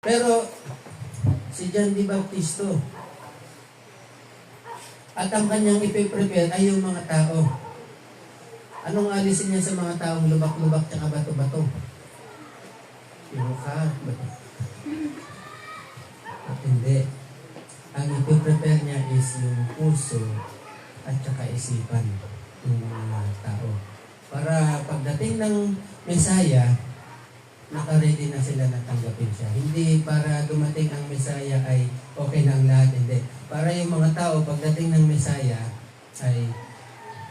Pero, si John the Baptist to. At ang kanyang ipiprepare ay yung mga tao. Anong alisin niya sa mga taong lubak-lubak tsaka bato-bato? Yung bato. At hindi. Ang ipiprepare niya is yung puso at saka isipan ng mga tao. Para pagdating ng Mesaya, naka-ready na sila na tanggapin siya. Hindi para dumating ang Mesaya ay okay na ang lahat. Hindi. Para yung mga tao, pagdating ng Mesaya, ay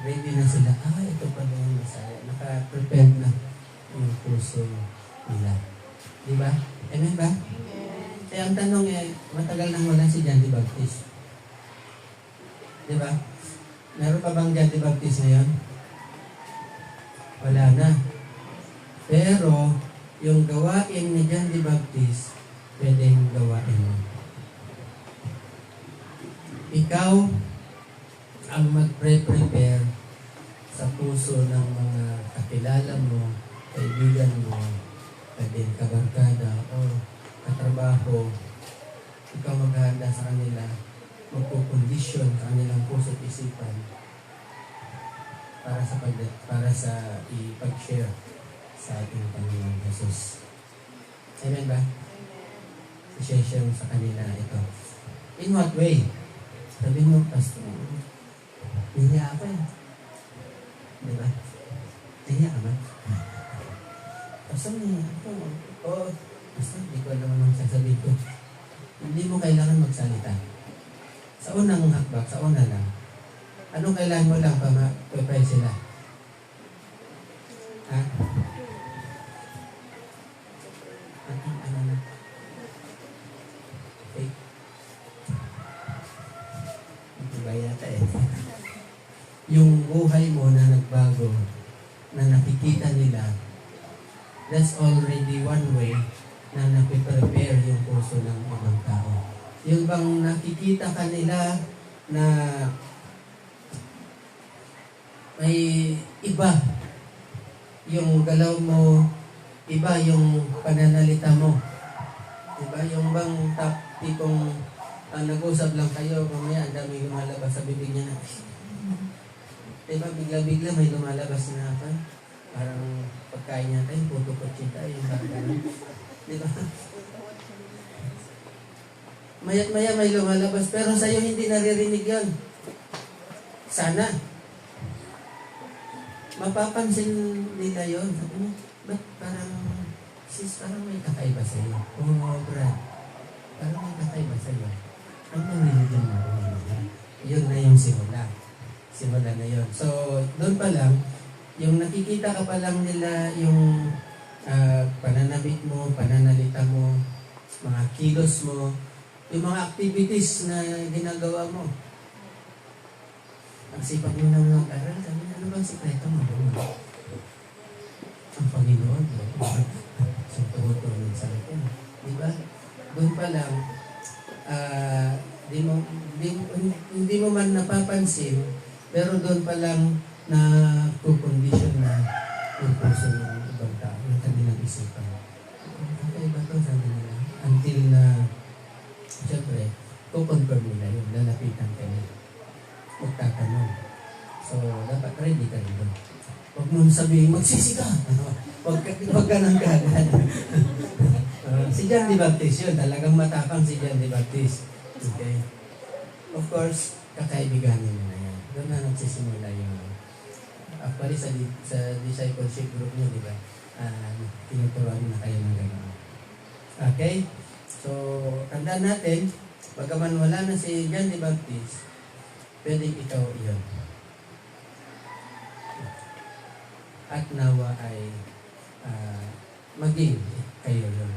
ready na sila. Ito pala yung Mesaya. Naka-prepare na yung puso nila. Di ba? Amen ba? Amen. Kaya ang tanong matagal nang wala si John the Baptist. Di ba? Meron pa bang John the Baptist ngayon? Wala na. Pero, yung gawain ni John the Baptist, pwedeng gawain mo. Ikaw ang magpre-prepare sa puso ng mga kakilala mo, kaibigan mo, pwedeng kabarkada o katrabaho. Ikaw maghahanda sa kanila, magpupundisyon sa kanilang puso at isipan para sa ipag-share sa ating Panginoon Jesus. Amen ba? I-share mo sa kanila ito. In what way? Sabi mo, Pastor, hiya ako Di ba? Hiya ka ba? Pastor, Pastor, hindi ko alam anong sasabihin ko. Hindi mo kailangan magsalita. Sa unang hakbak, sa una lang. Anong kailangan mo lang para ma-prepare sila? Ha? Ano na? Okay. Ito ba yata Yung buhay mo na nagbago, na nakikita nila, that's already one way na napiprepare yung puso ng ibang tao. Yung bang nakikita kanila na may iba yung galaw mo, iba yung pananalita mo. Diba? Yung bang tipong nag-usap lang kayo, mamaya ang dami lumalabas sa bibig niya na. Diba? Bigla-bigla may lumalabas na parang pagkain niya tayo, puto kotsita, yung parang diba? Maya't-maya may lumalabas, pero sa'yo hindi naririnig yon. Sana. Mapapansin nila yon. Sabi mo, ba't parang, parang may kakaiba sa'yo? Brad, parang may kakaiba sa'yo. Ang narinig mo, yun na yung simula. Simula na yun. So, doon pa lang, yung nakikita ka pa lang nila, yung pananabik mo, pananalita mo, mga kilos mo, yung mga activities na ginagawa mo. Ang sipag mo ng mga aral, sabi na, ano bang sikreto mo? Ang Panginoon. So, tumutulong sa akin. Diba? Doon pa lang, hindi mo man napapansin, pero doon pa lang na kukondisyon na yung puso ng ibang tao, yung kanilang isipan. Okay ba ito? Sabi nila. Until na, siyempre, kukonfirm nila yun, lalapitan kayo. Magtatanong. So, dapat ready ka rin doon. Huwag mong sabihin, magsisi ka. Huwag ka nang kagad. Si John the Baptist yun. Talagang matapang si John the Baptist. Okay? Of course, kakaibiganin nila yan. Doon na nagsisimula yung actually sa discipleship group nyo, di ba? Tinuturuan na kayo ng gano'n. Okay? So, tandaan natin, bagaman wala na si John the Baptist, pwedeng ikaw iyon. At nawa ay maging kayo yun.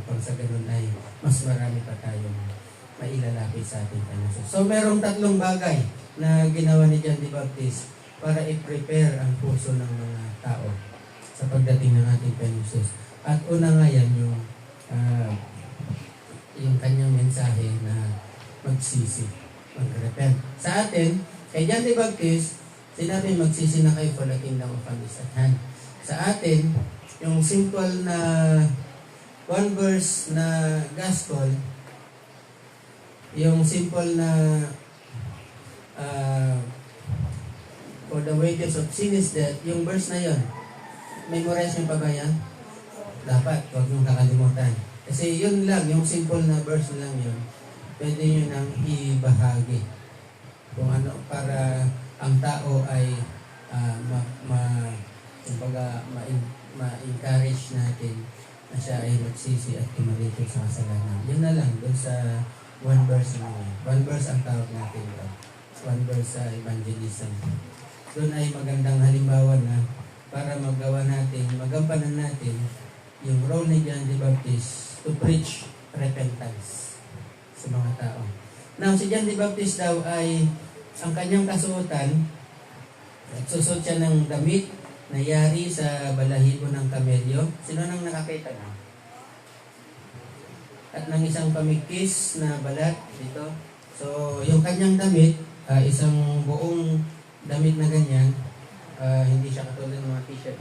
Upang sa ganun ay mas marami pa tayong mailalapit sa ating Panginoon. So, merong tatlong bagay na ginawa ni John the Baptist para i-prepare ang puso ng mga tao sa pagdating ng ating Panginoon. At una nga yan yung kanyang mensahe na magsisi, mag-repent. Sa atin, kay John the Baptist, sinabi magsisi na kayo for the kingdom of God is at hand. Sa atin, yung simple na one verse na gospel, yung simple na for the wages of sin is death, yung verse na yon, memorize nyo pa ba yan? Dapat, huwag nyo kakalimutan. Kasi yun lang, yung simple na verse lang yun, pwede nyo nang ibahagi. Kung ano, para ang tao ay ma-encourage natin na siya ay magsisi at tumalito sa kasalanan. Yun na lang, doon sa one verse na yun. One verse ang tawag natin doon. One verse sa evangelism. Doon ay magandang halimbawa na para magampanan natin yung role ni John the Baptist to preach repentance sa mga tao. Now, si John the Baptist daw ay ang kanyang kasuotan, nagsusot siya ng damit na yari sa balahibo ng kamelyo. Sino nang nakakita na? At ng isang pamikis na balat dito. So, yung kanyang damit, isang buong damit na ganyan, hindi siya katulad ng mga t-shirt.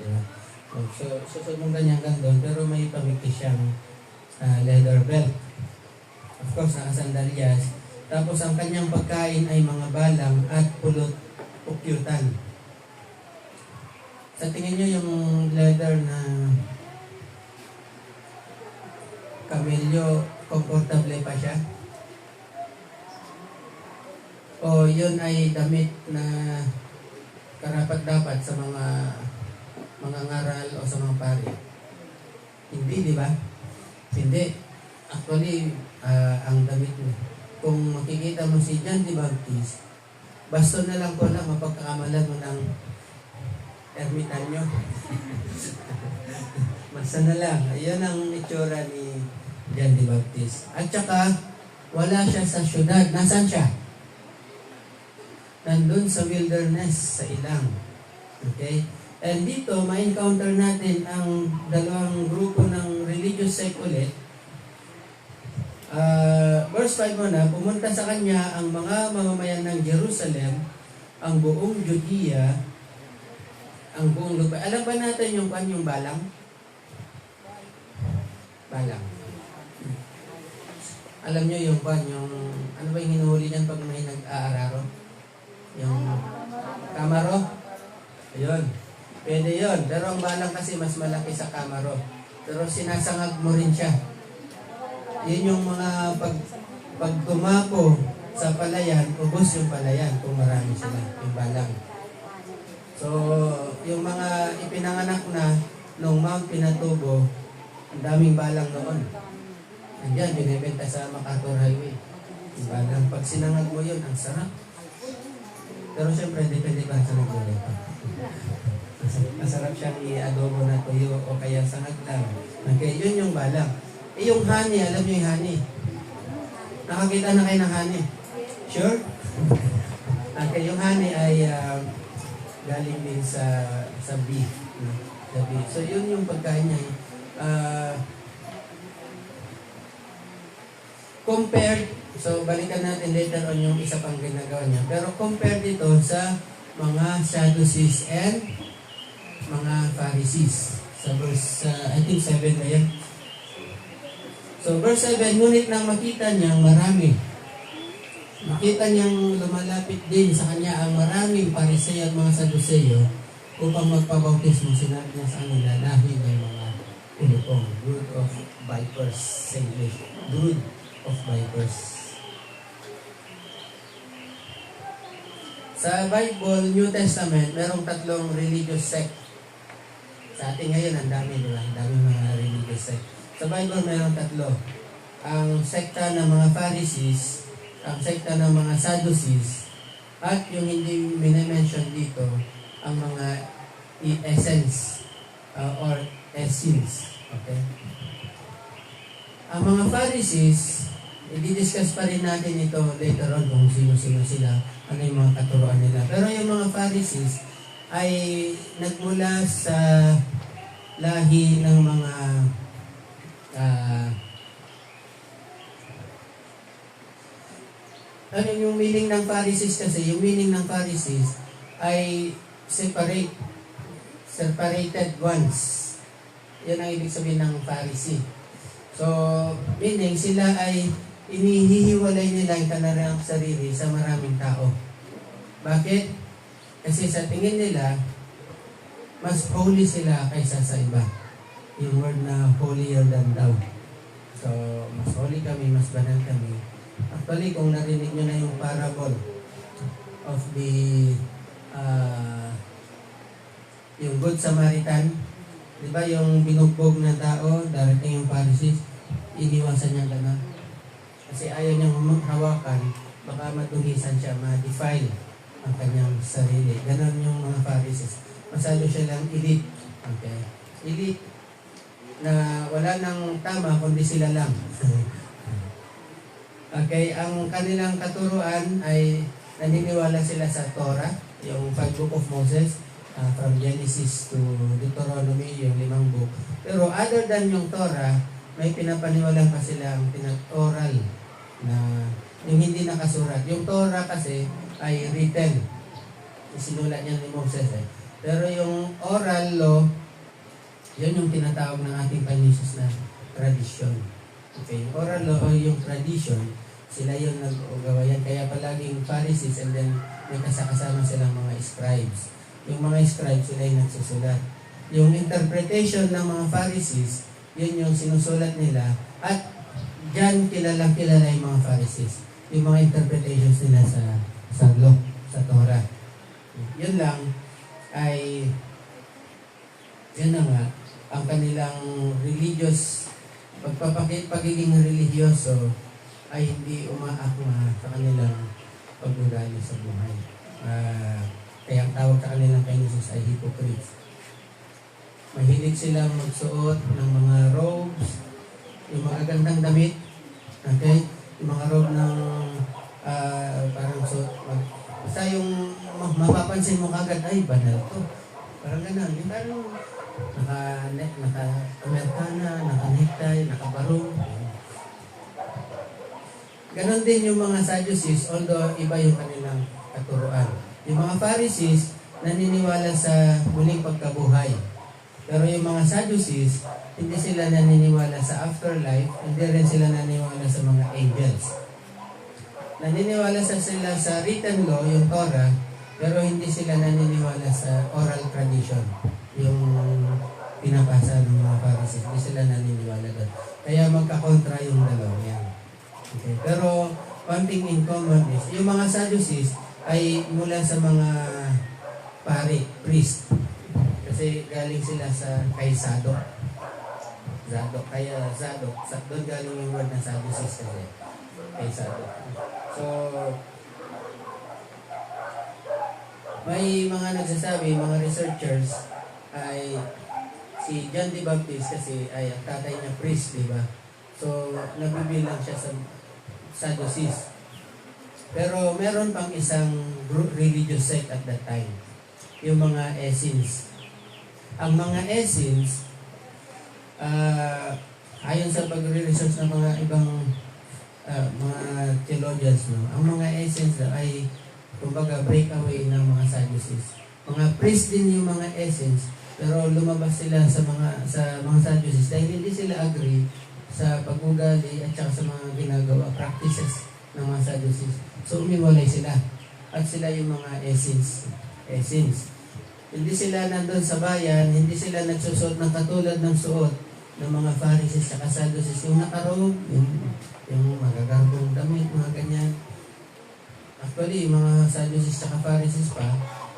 So, susod mong ganyan doon, pero may pamikis siyang leather belt. Of course, nakasandalyas. Tapos ang kanyang pagkain ay mga balang at pulot ukyutan. Sa tingin nyo yung leather na kamelyo, komportable pa siya? O yun ay damit na karapat-dapat sa mga ngaral o sa mga pari? Hindi, di ba? Hindi. Actually, ang damit mo, kung makikita mo si John the Baptist, baston na lang ko lang mapagkakamalan mo ng ermitanyo. Basta na lang. Ayan ang itsura ni John the Baptist. At saka, wala siya sa syudad. Nasaan siya? Nandun sa wilderness, sa ilang. Okay? And dito, ma-encounter natin ang dalawang grupo ng religious sect ulit. Verse 5 muna, pumunta sa kanya ang mga mamamayan ng Jerusalem, ang buong Judea, ang buong lupa. Alam ba natin yung kanyang balang? Balang. Alam nyo yung ano ba yung hinuhuli niyan pag may nag-aararo? Yung kamaro? Ayun. Pwede yun. Pero ang balang kasi mas malaki sa kamaro. Pero sinasangag mo rin siya. Yun yung mga pag tumako sa palayan, ubos yung palayan kung marami sila, yung balang. So, yung mga ipinanganak na nung Mount Pinatubo, ang daming balang noon. Andiyan, binibenta sa MacArthur Highway. Yung balang, pag sinangag mo yun, ang sarap. Pero siyempre, depende pa sa nagluluto. Masarap siyang i-adobo na tuyo o kaya sangag lang. Okay, yun yung balang. Yung honey, alam niyo yung honey? Nakakita na kayo ng honey? Sure? Okay, yung honey ay galing din sa beef. Sa beef. So, yun yung pagkain niya. Compared, so balikan natin later on yung isa pang ginagawa niya. Pero compared dito sa mga Sadducees and mga Pharisees. Sa verse, I think 7 na yan. So verse 7, ngunit nang makita niyang marami, makita niyang lumalapit din sa kanya ang maraming Pariseo at mga Saduceo upang magpabautismo, sinabi niya sa kanila, lahi ng mga ulupong, brood of vipers, sa English, brood of vipers. Sa Bible, New Testament, merong tatlong religious sect. Sa atin ngayon, ang dami, diba? Ang dami mga religious sect. Sa Bible, mayroong tatlo. Ang sekta ng mga Pharisees, ang sekta ng mga Sadducees, at yung hindi minimension dito, ang mga essence or essence. Okay? Ang mga Pharisees, i-discuss pa rin natin ito later on kung sino-sino sila, ano yung mga katuruan nila. Pero yung mga Pharisees ay nagmula sa lahi ng mga ano yung meaning ng Pharisees kasi? Yung meaning ng Pharisees ay separated ones. Yan ang ibig sabihin ng Pharisee. So, meaning sila ay inihihiwalay nila ang kanilang sarili sa maraming tao. Bakit? Kasi sa tingin nila, mas holy sila kaysa sa iba. Yung word na holier than thou. So, mas holy kami, mas banal kami. Actually, kung narinig nyo na yung parable of the yung Good Samaritan, di ba yung binugbog na tao, darating yung Pharisees, iniwasan niya gano'n. Kasi ayaw niyang hawakan, baka matuhisan siya, ma-defile ang kanyang sarili. Ganon yung mga Pharisees. Masalo siya lang elite. Okay? Elite na wala nang tama kundi sila lang. Okay, ang kanilang katuruan ay naniniwala sila sa Torah, yung 5 book of Moses, from Genesis to Deuteronomy, yung 5 book. Pero other than yung Torah, may pinapaniwalaan pa silang oral na yung hindi nakasurat. Yung Torah kasi ay written. Isinulat niya ni Moses eh. Pero yung oral law, yun yung tinatawag ng ating Panginoon na tradition. Okay, yung oral law o yung tradition, sila yung nag-ugawa yan. Kaya palaging Pharisees and then may kasama silang mga scribes. Yung mga scribes, sila yung nagsusulat. Yung interpretation ng mga Pharisees, yun yung sinusulat nila. At dyan kilala yung mga Pharisees. Yung mga interpretations nila sa law, sa Torah. Yun lang ay, yun na nga, ang kanilang religious, pagiging religyoso ay hindi umaakma sa kanilang pag-ugali sa buhay. Kaya ang tawag sa kanilang kay Jesus ay hypocrites. Mahilig silang magsuot ng mga robes, yung mga gandang damit, okay? Yung mga robe ng parang suot. Basta yung mapapansin mo kagad, ay banal to. Parang ganun. Yung parang naka-Amerikana, naka-necktie, naka-barong. Ganon din yung mga Sadducees, although iba yung kanilang katuruan. Yung mga Pharisees, naniniwala sa muling pagkabuhay. Pero yung mga Sadducees, hindi sila naniniwala sa afterlife, hindi rin sila naniniwala sa mga angels. Naniniwala sila sa written law, yung Torah, pero hindi sila naniniwala sa oral tradition, yung pinapasa ng mga Pharisees. Hindi sila naniniwala doon. Kaya magkakontra yung dalawa yan. Okay. Pero one thing in common is, yung mga Sadducees ay mula sa mga priest. Kasi galing sila kay Zadok. Kaya Zadok. Doon galing yung word na Sadducees kasi. Kay Zadok. So, may mga nagsasabi, mga researchers, ay si John the Baptist kasi ay ang tatay niya priest, di ba? So, nabibilang siya sa Sadducees. Pero meron pang isang religious sect at that time. Yung mga Essenes. Ang mga Essenes, ayon sa pagre-research ng mga ibang mga theologians, no, ang mga Essenes ay kumbaga breakaway ng mga Sadducees. Mga priest din yung mga Essenes, pero lumabas sila sa mga Sadducees dahil hindi sila agree sa pag-ugali at saka sa mga ginagawa, practices ng mga Sadducees. So umiwalay sila. At sila yung mga Essenes. Hindi sila nandun sa bayan, hindi sila nagsusuot ng katulad ng suot ng mga Pharisees at Sadducees. Yung nakarob, yung magagarbong damit, mga ganyan. Actually, yung mga Sadducees at Pharisees pa,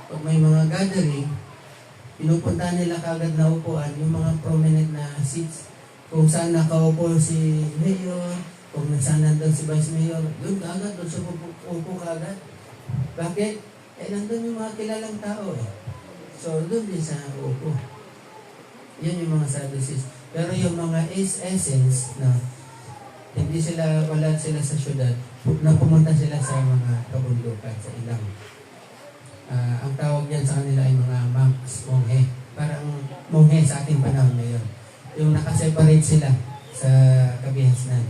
pag may mga gathering, pinupunta nila kagad na upuan, yung mga prominent na seats. Kung saan nakaupo si Mayor, kung saan nandun si Vice Mayor, doon kagad, doon siya upo kagad. Bakit? Nandun yung mga kilalang tao eh. So, doon din sa upo. Yan yung mga Sadducees. Pero yung mga Essenes na wala sila sa syudad, na pumunta sila sa mga kabundukan, sa ilang. Ang tawag yan sa kanila ay mga monks, monghe. Parang monghe sa ating panahon ngayon. Yung nakaseparate sila sa kabihasnan.